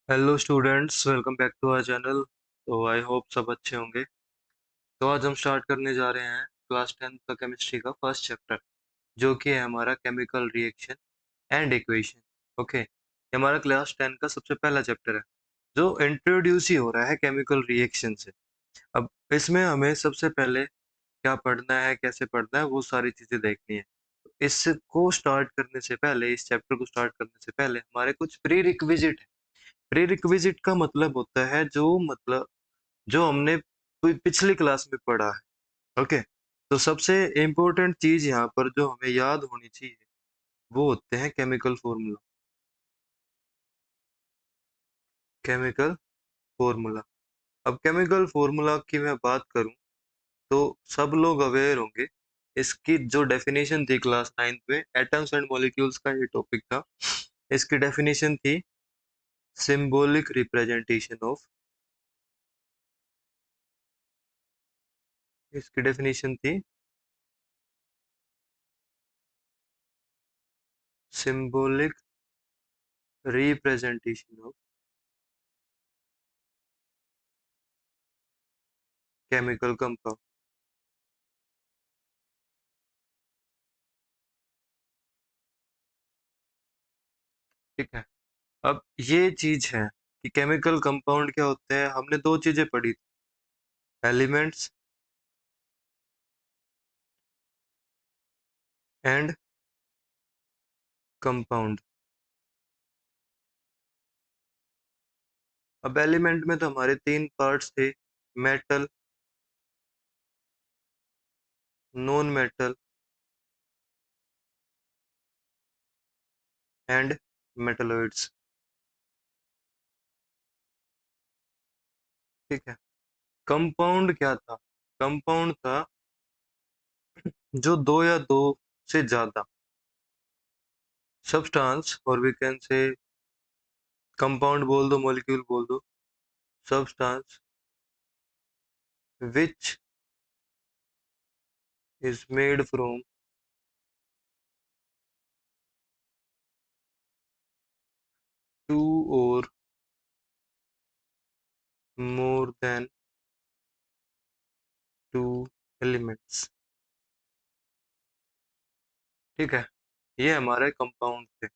Hello students, welcome back to our channel. तो I hope सब अच्छे होंगे। तो आज हम स्टार्ट करने जा रहे हैं क्लास 10th का केमिस्ट्री का फर्स्ट चैप्टर, जो कि है हमारा chemical reaction and equation. Okay, ये हमारा क्लास 10 का सबसे पहला चैप्टर है, जो इंट्रोड्यूस ही हो रहा है केमिकल रिएक्शन से। अब इसमें हमें सबसे पहले क्या पढ़ना है, कैसे पढ़ना है, वो सारी चीज़ें देखनी है। इसको स्टार्ट करने से पहले, इस चैप्टर को स्टार्ट करने से पहले हमारे कुछ प्री रिक्विजिट है। प्री रिक्विजिट का मतलब होता है जो हमने पिछली क्लास में पढ़ा है। ओके, तो सबसे इम्पोर्टेंट चीज यहाँ पर जो हमें याद होनी चाहिए वो होते हैं केमिकल फॉर्मूला। Chemical formula. अब केमिकल फॉर्मूला की मैं बात करूं तो सब लोग अवेयर होंगे। इसकी जो डेफिनेशन थी क्लास 9th में, एटम्स एंड मॉलिक्यूल्स का ये टॉपिक था। इसकी डेफिनेशन थी सिंबॉलिक रिप्रेजेंटेशन ऑफ। इसकी डेफिनेशन थी symbolic representation of chemical compound. ठीक है, अब ये चीज है कि केमिकल कंपाउंड क्या होते हैं। हमने दो चीजें पढ़ी थी, एलिमेंट्स एंड कंपाउंड। अब एलिमेंट में तो हमारे तीन पार्ट्स थे, metal, non metal and metalloids. ठीक है, कंपाउंड क्या था? कंपाउंड था जो दो या दो से ज्यादा सब्सटेंस, और वी कैन से कंपाउंड बोल दो, मॉलिक्यूल बोल दो, substance which is made from two or more then two elements. ठीक है, ये हमारे कंपाउंड थे।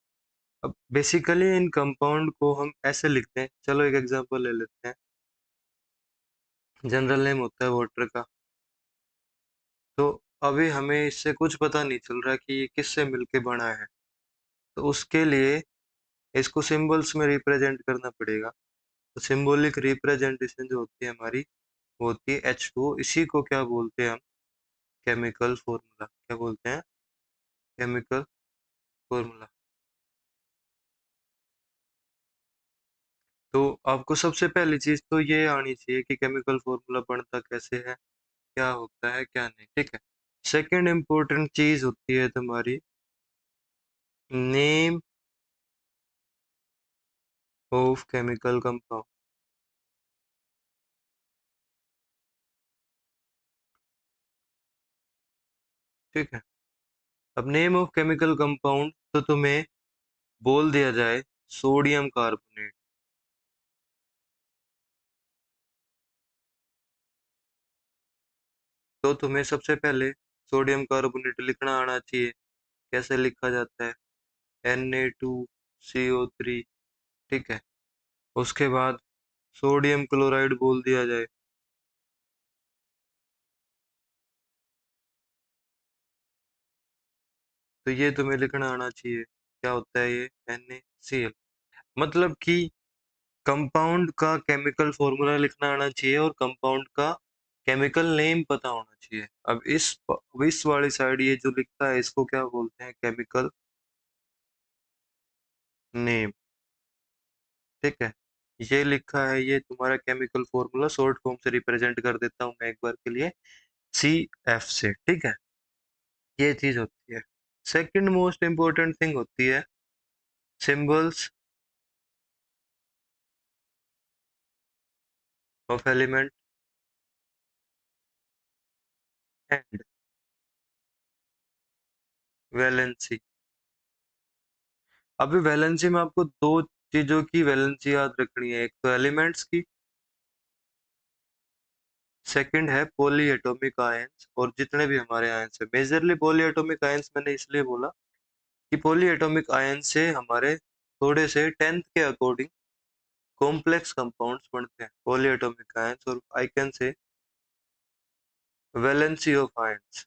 अब बेसिकली इन कंपाउंड को हम ऐसे लिखते हैं, चलो एक एग्जांपल ले लेते हैं। जनरल नेम होता है वाटर का। तो अभी हमें इससे कुछ पता नहीं चल रहा कि ये किससे मिलके बना है, तो उसके लिए इसको सिंबल्स में रिप्रेजेंट करना पड़ेगा। तो सिंबॉलिक रिप्रेजेंटेशन जो होती है हमारी, वो होती है H2O। इसी को क्या बोलते हैं हम? Chemical formula. क्या बोलते हैं? Chemical formula. तो आपको सबसे पहली चीज तो ये आनी चाहिए कि केमिकल फॉर्मूला बनता कैसे है, क्या होता है, क्या नहीं। ठीक है, सेकंड इम्पोर्टेंट चीज होती है तुम्हारी नेम ऑफ केमिकल कंपाउंड। ठीक है, अब नेम ऑफ केमिकल कंपाउंड तो तुम्हें बोल दिया जाए सोडियम कार्बोनेट, तो तुम्हें सबसे पहले सोडियम कार्बोनेट लिखना आना चाहिए। कैसे लिखा जाता है? Na2CO3। ठीक है, उसके बाद सोडियम क्लोराइड बोल दिया जाए, तो ये तुम्हें लिखना आना चाहिए। क्या होता है ये? NaCl। मतलब कि कंपाउंड का केमिकल फॉर्मूला लिखना आना चाहिए और कंपाउंड का केमिकल नेम पता होना चाहिए। अब इस वाली साइड ये जो लिखता है, इसको क्या बोलते हैं? Chemical name. ठीक है, ये लिखा है, ये तुम्हारा केमिकल फॉर्मूला शॉर्ट फॉर्म से रिप्रेजेंट कर देता हूँ मैं एक बार के लिए, CF से। ठीक है, ये चीज होती है। सेकंड मोस्ट इंपॉर्टेंट थिंग होती है symbols of element and valency. अभी वैलेंसी में आपको दो चीजों की वैलेंसी याद रखनी है, एक तो एलिमेंट्स की, सेकंड है पॉली एटॉमिक आयंस, और जितने भी हमारे आयंस है, मेजरली पॉली एटॉमिक आयंस मैंने इसलिए बोला कि पॉली एटॉमिक आयंस से हमारे थोड़े से टेंथ के अकॉर्डिंग कॉम्प्लेक्स कंपाउंड्स बनते हैं पॉली एटॉमिक आयंस, और I can say valency of ions,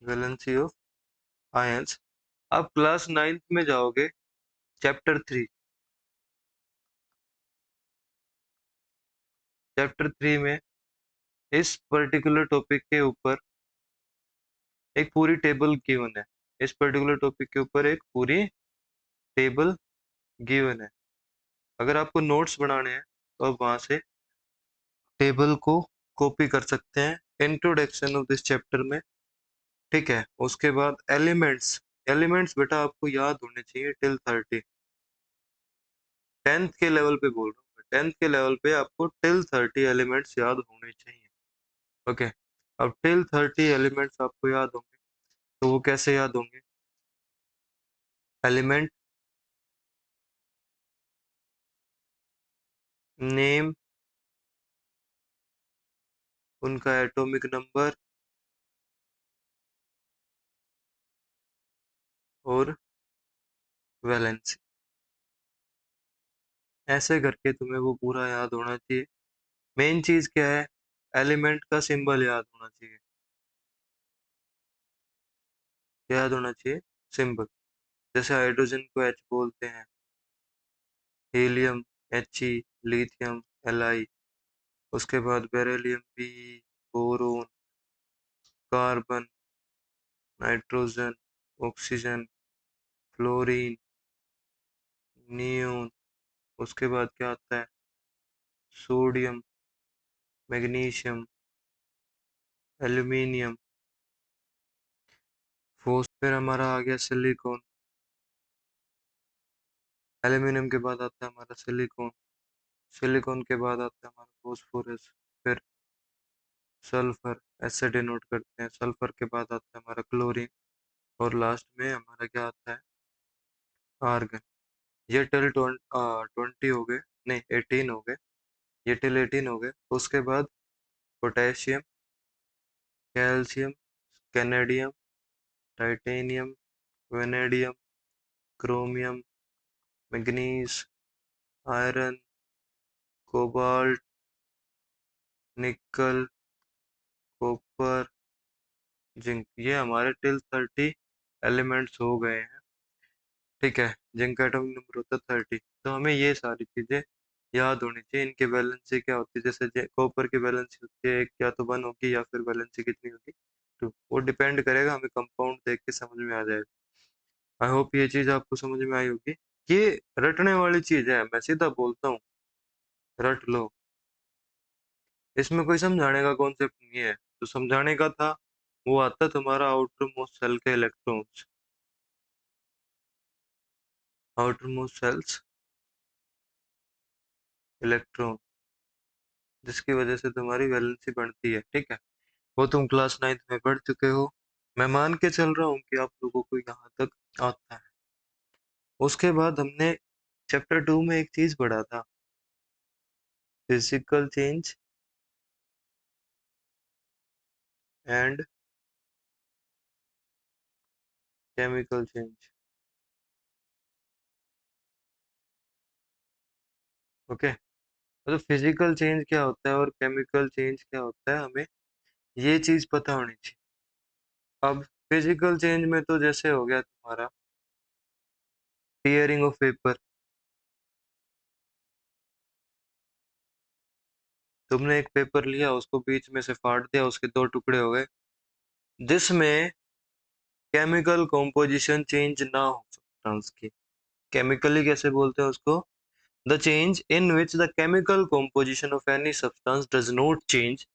valency of ions. आप क्लास नाइन्थ में जाओगे, चैप्टर 3, चैप्टर 3 में इस पर्टिकुलर टॉपिक के ऊपर एक पूरी टेबल गिवन है, इस पर्टिकुलर टॉपिक के ऊपर एक पूरी टेबल गिवन है। अगर आपको नोट्स बनाने हैं तो आप वहां से टेबल को कॉपी कर सकते हैं इंट्रोडक्शन ऑफ दिस चैप्टर में। ठीक है, उसके बाद एलिमेंट्स, एलिमेंट्स बेटा आपको याद होने चाहिए टिल 30, टेंथ के लेवल पे बोल रहा हूँ मैं, टेंथ के लेवल पे आपको टिल 30 एलिमेंट्स याद होने चाहिए। ओके, अब टिल 30 एलिमेंट्स आपको याद होंगे, तो वो कैसे याद होंगे? एलिमेंट नेम, उनका एटॉमिक नंबर और वैलेंसी, ऐसे करके तुम्हें वो पूरा याद होना चाहिए। मेन चीज क्या है? एलिमेंट का सिंबल याद होना चाहिए। क्या याद होना चाहिए? सिंबल। जैसे हाइड्रोजन को H बोलते हैं, हीलियम He, लिथियम Li, उसके बाद beryllium Be, boron, carbon, nitrogen, oxygen, fluorine, neon, उसके बाद क्या आता है? सोडियम, मैग्नीशियम, एल्यूमिनियम, फिर हमारा आ गया सिलिकॉन, एल्यूमिनियम के बाद आता है हमारा सिलिकॉन, सिलिकॉन के बाद आता है हमारा फॉस्फोरस, फिर सल्फर, ऐसे डिनोट करते हैं, सल्फर के बाद आता है हमारा क्लोरीन, और लास्ट में हमारा क्या आता है? आर्गन। ये टिल 20 हो गए, नहीं 18 हो गए, ये टिल 18 हो गए। उसके बाद potassium, calcium, scandium, titanium, vanadium, chromium, manganese, iron, cobalt, nickel, copper, zinc, ये हमारे टिल 30 एलिमेंट्स हो गए हैं। ठीक है, जिंक का एटॉमिक नंबर होता है 30, तो हमें ये सारी चीजें याद होनी चाहिए। इनकी वैलेंसी क्या होती है? जैसे कॉपर की वैलेंसी होती है एक, या तो 1 होगी, या फिर वैलेंसी कितनी होगी 2, वो डिपेंड करेगा, हमें कंपाउंड देख के समझ में आ जाएगा। आई होप ये चीज आपको समझ में आई होगी। ये रटने वाली चीज है, मैं सीधा बोलता हूँ, रट लो, इसमें कोई समझाने का कॉन्सेप्ट नहीं है। जो समझाने का था वो आता तुम्हारा आउटर मोस्ट सेल के electrons, outermost shells electron, जिसकी वजह से तुम्हारी वैलेंसी बढ़ती है। ठीक है, वो तुम क्लास 9th में पढ़ चुके हो, मैं मान के चल रहा हूँ कि आप लोगों को यहाँ तक आता है। उसके बाद हमने चैप्टर 2 में एक चीज पढ़ा था, physical change and chemical change. Okay, तो फिजिकल चेंज क्या होता है और केमिकल चेंज क्या होता है, हमें ये चीज पता होनी चाहिए। अब फिजिकल चेंज में तो जैसे हो गया तुम्हारा टीयरिंग ऑफ पेपर, तुमने एक पेपर लिया, उसको बीच में से फाड़ दिया, उसके 2 टुकड़े हो गए, जिसमें केमिकल कॉम्पोजिशन चेंज ना हो सब्सटेंस की। केमिकली कैसे बोलते हैं उसको? The change in which the chemical composition of any substance does not change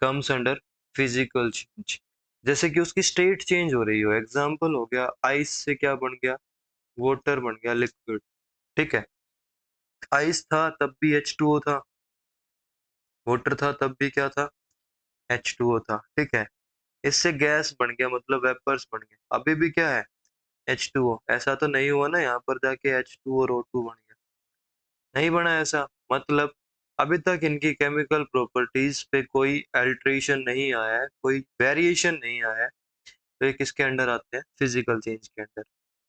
comes under physical change. जैसे कि उसकी स्टेट चेंज हो रही हो, एग्जाम्पल हो गया आइस से क्या बन गया? वाटर बन गया, लिक्विड। ठीक है, आइस था तब भी H2O था, वाटर था तब भी क्या था? H2O था। ठीक है, इससे गैस बन गया, मतलब वेपर्स बन गए, अभी भी क्या है? H2O, ऐसा तो नहीं हुआ ना यहाँ पर जाके H2 और O2 बन गया, नहीं बना ऐसा। मतलब अभी तक इनकी केमिकल प्रॉपर्टीज पे कोई अल्ट्रेशन नहीं आया है, कोई वेरिएशन नहीं आया है। तो ये किसके अंडर आते हैं? फिजिकल चेंज के अंडर।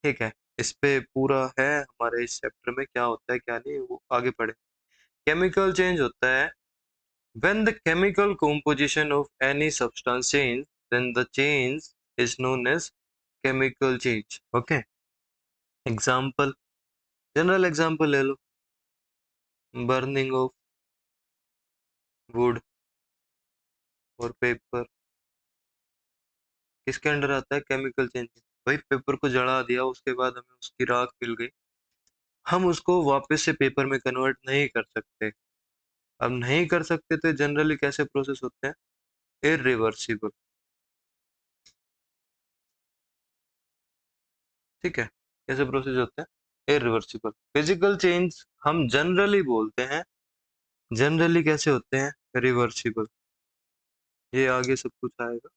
ठीक है, इस पे पूरा है हमारे इस चैप्टर में, क्या होता है क्या नहीं वो आगे पढ़े। केमिकल चेंज होता है when the chemical composition of any substance change, then the change is known as chemical change. Okay, example, general example ले लो, बर्निंग ऑफ वुड और पेपर, किसके अंडर आता है? Chemical change. भाई पेपर को जला दिया, उसके बाद हमें उसकी राख मिल गई, हम उसको वापस से पेपर में कन्वर्ट नहीं कर सकते। अब नहीं कर सकते तो जनरली कैसे प्रोसेस होते हैं? इरिवर्सिबल। ठीक है, कैसे प्रोसेस होते हैं? इरिवर्सिबल। फिजिकल चेंज हम जनरली बोलते हैं, जनरली कैसे होते हैं? रिवर्सिबल। ये आगे सब कुछ आएगा,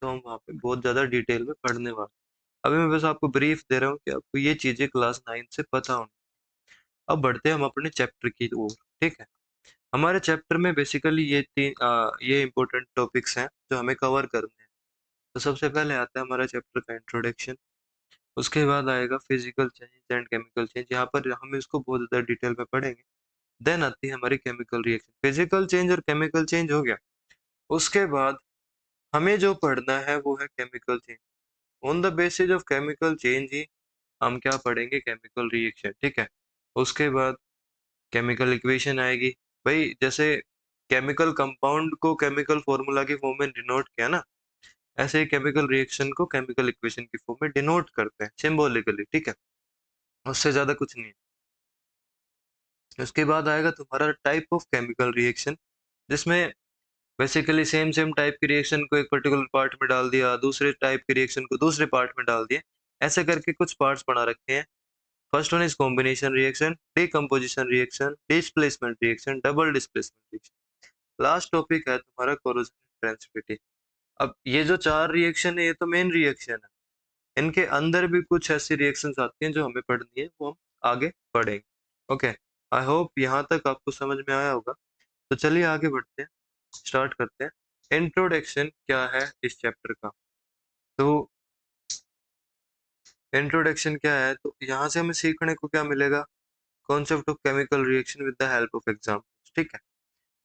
तो हम वहाँ पे बहुत ज्यादा डिटेल में पढ़ने वाले। अभी मैं बस आपको ब्रीफ दे रहा हूँ कि आपको ये चीजें क्लास 9 से पता होनी। अब बढ़ते हैं हम अपने चैप्टर की ओर। ठीक है, हमारे चैप्टर में बेसिकली ये इंपॉर्टेंट टॉपिक्स हैं जो हमें कवर करने हैं। तो सबसे पहले आता है हमारा चैप्टर का इंट्रोडक्शन, उसके बाद आएगा physical change and chemical change, यहाँ पर हम इसको बहुत ज़्यादा डिटेल में पढ़ेंगे। देन आती है हमारी केमिकल रिएक्शन। फिजिकल चेंज और केमिकल चेंज हो गया, उसके बाद हमें जो पढ़ना है वो है chemical change. On the basis of chemical change ही हम क्या पढ़ेंगे? Chemical reaction. ठीक है, उसके बाद केमिकल इक्वेशन आएगी। भाई जैसे केमिकल कंपाउंड को केमिकल फॉर्मूला की फॉर्म में डिनोट किया ना, ऐसे ही केमिकल रिएक्शन को केमिकल इक्वेशन की फॉर्म में डिनोट करते हैं सिंबॉलिकली। ठीक है, उससे ज्यादा कुछ नहीं है। उसके बाद आएगा तुम्हारा टाइप ऑफ केमिकल रिएक्शन, जिसमें बेसिकली सेम सेम टाइप की रिएक्शन को एक पर्टिकुलर पार्ट में डाल दिया, दूसरे टाइप की रिएक्शन को दूसरे पार्ट में डाल दिया, ऐसे करके कुछ पार्ट्स बना रखे हैं। First one is combination reaction, decomposition reaction, displacement reaction, double displacement reaction. Last topic है तुम्हारा कोरोजन ट्रांसपिरेटी। अब ये जो चार रिएक्शन है ये तो मेन रिएक्शन है, इनके अंदर भी कुछ ऐसी रिएक्शंस आती हैं जो हमें पढ़नी है, वो हम आगे पढ़ेंगे। ओके, आई होप यहाँ तक आपको समझ में आया होगा। तो चलिए आगे बढ़ते हैं, स्टार्ट करते हैं। इंट्रोडक्शन क्या है इस चैप्टर का? तो इंट्रोडक्शन क्या है, तो यहाँ से हमें सीखने को क्या मिलेगा? Concept of chemical reaction with the help of examples. ठीक है,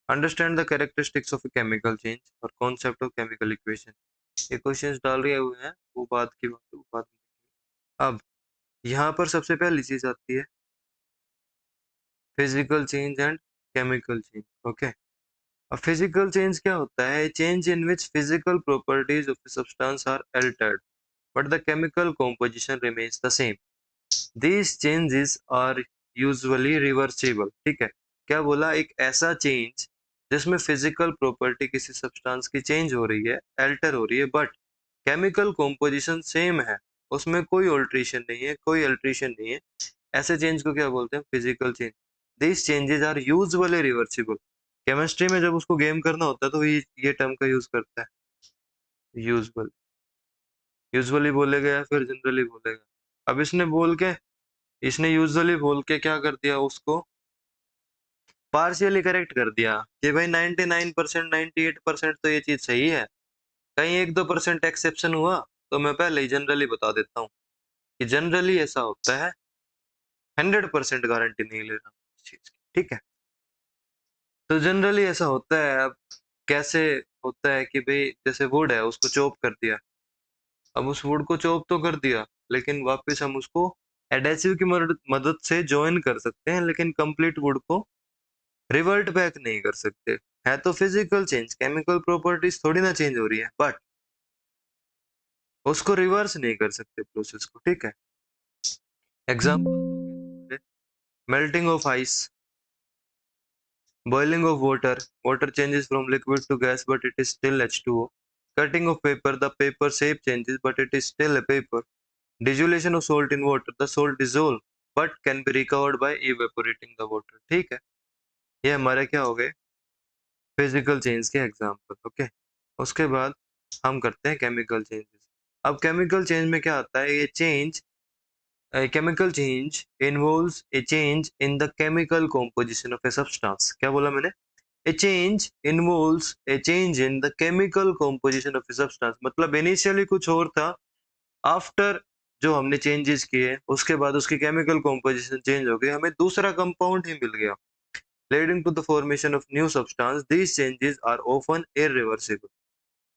understand the characteristics of a chemical change और कॉन्सेप्ट ऑफ केमिकल इक्वेशन। ये क्वेश्चंस डाल रहे हुए हैं, वो बात की बात, वो बात में देखेंगे। अब यहाँ पर सबसे पहली चीज आती है physical change and chemical change. Okay, अब फिजिकल चेंज क्या होता है? Change in which physical properties of substance are altered but the chemical composition remains the same. These changes are usually reversible. ठीक है, क्या बोला? एक ऐसा चेंज जिसमें फिजिकल प्रॉपर्टी किसी सब्सटेंस की चेंज हो रही है, अल्टर हो रही है, बट केमिकल कॉम्पोजिशन सेम है, उसमें कोई ऑल्ट्रेशन नहीं है, कोई अल्ट्रेशन नहीं है, ऐसे चेंज को क्या बोलते हैं? Physical change. This changes are usually reversible. Chemistry में जब उसको गेम करना होता है तो ये टर्म का यूज करता है, यूजुअल। यूजुअली बोलेगा या फिर जनरली बोलेगा? अब इसने यूजुअली बोल के क्या कर दिया? उसको पार्शियली करेक्ट कर दिया कि भाई 99% 98% तो ये चीज सही है, कहीं 1-2% एक्सेप्शन हुआ तो मैं पहले ही जनरली बता देता हूँ कि जनरली ऐसा होता है, 100% गारंटी नहीं ले रहा इस चीज की। ठीक है, तो जनरली ऐसा होता है। अब कैसे होता है कि भाई जैसे वुड है, उसको चॉप कर दिया, अब उस वुड को चॉप तो कर दिया, लेकिन वापस हम उसको एडेसिव की मदद से ज्वाइन कर सकते हैं, लेकिन कंप्लीट वुड को रिवर्ट बैक नहीं कर सकते। है तो फिजिकल चेंज, केमिकल प्रॉपर्टीज थोड़ी ना चेंज हो रही है, बट उसको रिवर्स नहीं कर सकते प्रोसेस को। ठीक है, example, melting of ice, boiling of water, water changes from liquid to gas but it is still H2O. Cutting of paper, the paper shape changes but it is still a paper. Dissolution of salt in water, the salt dissolve but can be recovered by evaporating the water. ठीक है, ये हमारे क्या हो गए? Physical change के example. Okay, उसके बाद हम करते हैं केमिकल चेंजेस। अब केमिकल चेंज में क्या आता है? ये change A chemical change involves a change in the chemical composition of a substance. क्या बोला मैंने? A change involves a change in the chemical composition of a substance. मतलब initially कुछ और था, after जो हमने changes किए, उसके बाद उसकी chemical composition change हो गई, हमें दूसरा compound ही मिल गया, leading to the formation of new substance. These changes are often irreversible.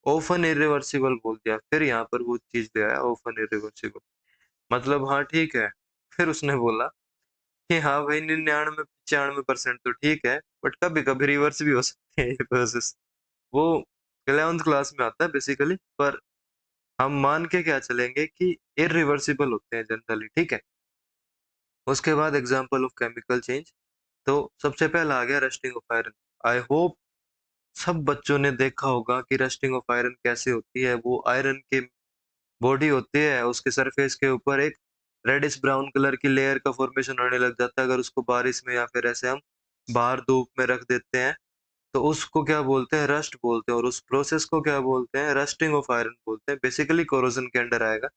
Often irreversible बोल दिया, फिर यहाँ पर वो चीज ले आया often irreversible, मतलब हाँ ठीक है। फिर उसने बोला कि हाँ भाई 99-95% तो ठीक है, बट कभी कभी रिवर्स भी हो सकती है ये प्रोसेस। वो 11th क्लास में आता है बेसिकली, पर हम मान के क्या चलेंगे कि इरिवर्सिबल होते हैं जनरली, ठीक है। उसके बाद एग्जांपल ऑफ केमिकल चेंज, तो सबसे पहला आ गया rusting of iron. I hope सब बच्चों ने देखा होगा कि रस्टिंग ऑफ आयरन कैसे होती है। वो आयरन की बॉडी होती है, उसके सरफेस के ऊपर एक रेडिश ब्राउन कलर की लेयर का फॉर्मेशन होने लग जाता है। अगर उसको बारिश में या फिर ऐसे हम बाहर धूप में रख देते हैं, तो उसको क्या बोलते हैं? रस्ट बोलते हैं। और उस प्रोसेस को क्या बोलते हैं? रस्टिंग ऑफ आयरन बोलते हैं। बेसिकली कोरोजन के अंडर आएगा,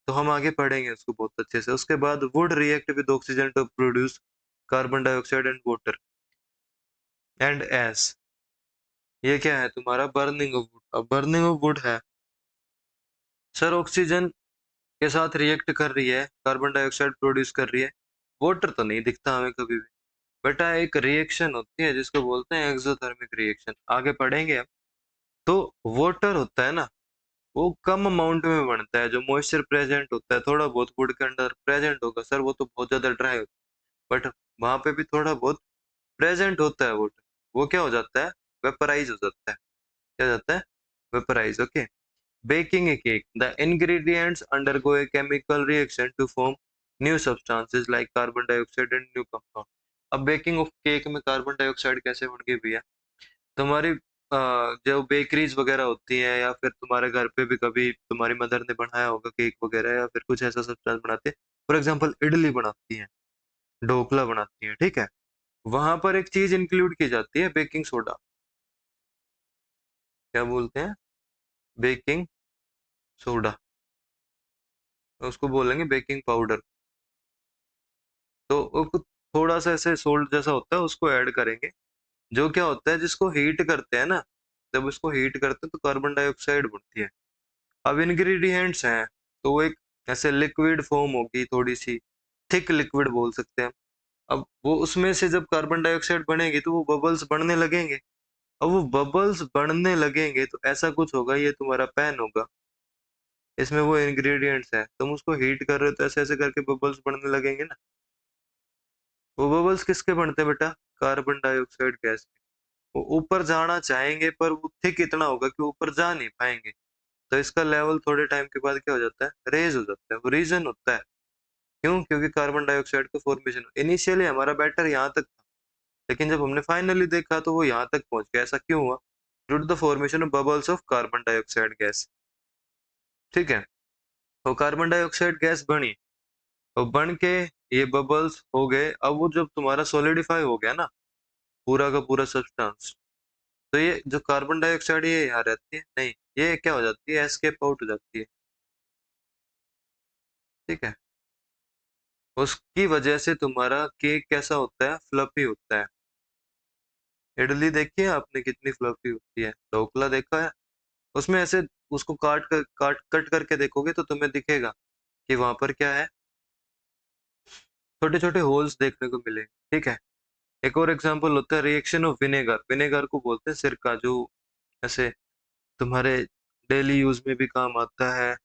तो हम आगे पढ़ेंगे उसको बहुत अच्छे से। उसके बाद wood react with oxygen to produce carbon dioxide and water and ash. ये क्या है तुम्हारा? Burning of wood. अब बर्निंग ऑफ वुड है, सर ऑक्सीजन के साथ रिएक्ट कर रही है, कार्बन डाइऑक्साइड प्रोड्यूस कर रही है, वाटर तो नहीं दिखता हमें कभी भी। बेटा एक रिएक्शन होती है जिसको बोलते हैं एक्सोथर्मिक रिएक्शन, आगे पढ़ेंगे हम। तो वाटर होता है ना, वो कम अमाउंट में बनता है। जो मॉइस्चर प्रेजेंट होता है थोड़ा बहुत वुड के अंदर प्रेजेंट होगा, सर वो तो बहुत ज्यादा ड्राई होता है, बट वहां पे भी थोड़ा बहुत प्रेजेंट होता है वाटर। वो क्या हो जाता है? वेपराइज हो जाता है। क्या हो जाता है? Vaporise. Okay. Baking a cake, the ingredients undergo a chemical reaction to form new substances like carbon dioxide and new compound. अब बेकिंग ऑफ केक में कार्बन डाइऑक्साइड कैसे बन गई भैया? तुम्हारी जो बेकरीज वगैरह होती हैं, या फिर तुम्हारे घर पे भी कभी तुम्हारी मदर ने बनाया होगा केक वगैरह, या फिर कुछ ऐसा सब्सटेंस बनाते हैं। फॉर एग्जांपल इडली बनाती हैं, ढोकला बनाती हैं, ठीक है। वहां पर एक चीज इंक्लूड की जाती है, बेकिंग सोडा। क्या बोलते हैं? Baking soda. उसको बोलेंगे बेकिंग पाउडर। तो वो कुछ थोड़ा सा ऐसे सोल्ट जैसा होता है, उसको ऐड करेंगे। जो क्या होता है, जिसको हीट करते हैं ना, जब इसको हीट करते हैं तो कार्बन डाइऑक्साइड बनती है। अब इंग्रेडिएंट्स हैं, तो वो एक ऐसे लिक्विड फॉर्म होगी, थोड़ी सी थिक लिक्विड बोल सकते हैं। अब वो उसमें से जब कार्बन डाइऑक्साइड बनेगी तो वो बबल्स बढ़ने लगेंगे। अब वो बबल्स बढ़ने लगेंगे तो ऐसा कुछ होगा, ये तुम्हारा पैन होगा, इसमें वो इंग्रेडिएंट्स है, तुम उसको हीट कर रहे हो तो ऐसे ऐसे करके बबल्स बढ़ने लगेंगे ना। वो बबल्स किसके बनते हैं बेटा? कार्बन डाइऑक्साइड गैस के। वो ऊपर जाना चाहेंगे, पर वो थिक इतना होगा कि ऊपर जा नहीं पाएंगे। तो इसका लेवल थोड़े टाइम के बाद क्या हो जाता है? रेज हो जाता है। वो रीजन होता है क्यों? क्योंकि कार्बन डाइऑक्साइड का फॉर्मेशन इनिशियली हमारा बैटर यहाँ तक था, लेकिन जब हमने फाइनली देखा तो वो यहाँ तक पहुंच गया। ऐसा क्यों हुआ? Due to the formation of bubbles of carbon dioxide gas, ठीक है। तो कार्बन डाइऑक्साइड गैस बनी, और बन के ये बबल्स हो गए। अब वो जब तुम्हारा सोलिडिफाई हो गया ना, पूरा का पूरा सब्सटेंस, तो ये जो कार्बन डाइऑक्साइड ये यहाँ रहती है नहीं, ये क्या हो जाती है? एस्केप आउट हो जाती है, ठीक है। उसकी वजह से तुम्हारा केक कैसा होता है? फ्लफी होता है। इडली देखी है आपने कितनी फ्लफी होती है? ढोकला देखा है? उसमें ऐसे उसको काट कट करके देखोगे तो तुम्हें दिखेगा कि वहां पर क्या है? छोटे छोटे होल्स देखने को मिलेंगे, ठीक है। एक और एग्जांपल होता है रिएक्शन ऑफ विनेगर। विनेगर को बोलते हैं सिरका, जो ऐसे तुम्हारे डेली यूज में भी काम आता है।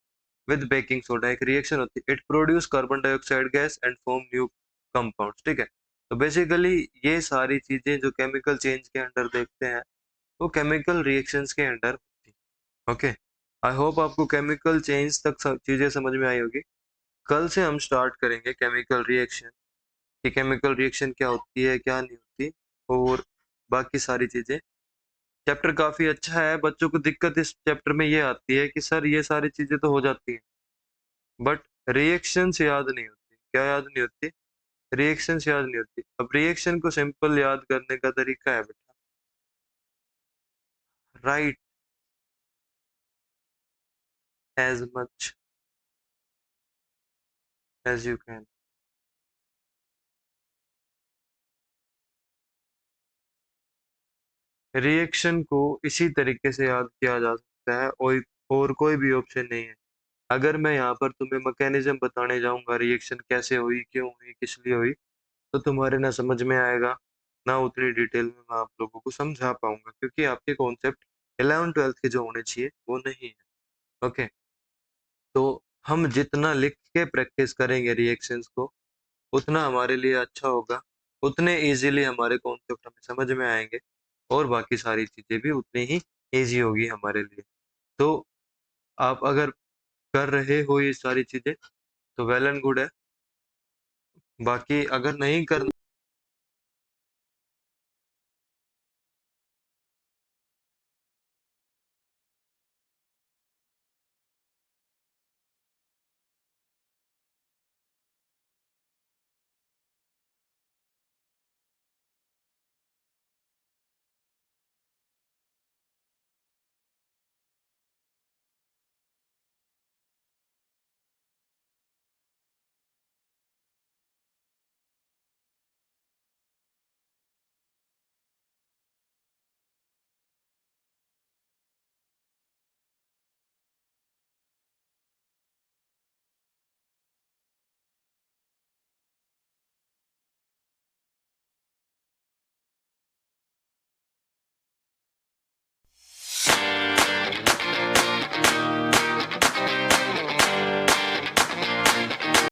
विद बेकिंग सोडा एक रिएक्शन होती है, it produce carbon dioxide gas and form new compounds, ठीक है। तो बेसिकली ये सारी चीजें जो केमिकल चेंज के अंडर देखते हैं, वो केमिकल रिएक्शंस के अंडर होती है। ओके। आई होप आपको केमिकल चेंज तक सब चीजें समझ में आई होगी। कल से हम स्टार्ट करेंगे केमिकल रिएक्शन, कि केमिकल रिएक्शन क्या होती है क्या नहीं होती, और बाकी सारी चीजें। चैप्टर काफी अच्छा है। बच्चों को दिक्कत इस चैप्टर में ये आती है कि सर ये सारी चीजें तो हो जाती हैं, बट रिएक्शंस याद नहीं होती। क्या याद नहीं होती? रिएक्शंस याद नहीं होती। अब रिएक्शन को सिंपल याद करने का तरीका है बेटा, write as much as you can. Reaction को इसी तरीके से याद किया जा सकता है और कोई भी ऑप्शन नहीं है। अगर मैं यहाँ पर तुम्हें मैकेनिज्म बताने जाऊंगा रिएक्शन कैसे हुई, क्यों हुई, किस लिए हुई, तो तुम्हारे ना समझ में आएगा, ना उतनी डिटेल में मैं आप लोगों को समझा पाऊंगा, क्योंकि आपके कॉन्सेप्ट 11 ट्वेल्थ के जो होने चाहिए वो नहीं है। ओके, तो हम जितना लिख के प्रैक्टिस करेंगे रिएक्शंस को, उतना हमारे लिए अच्छा होगा, उतने इजीली हमारे कॉन्सेप्ट हमें समझ में आएंगे, और बाकी सारी चीजें भी उतनी ही इजी होगी हमारे लिए। तो आप अगर कर रहे हो ये सारी चीजें तो वेल एंड गुड है, बाकी अगर नहीं कर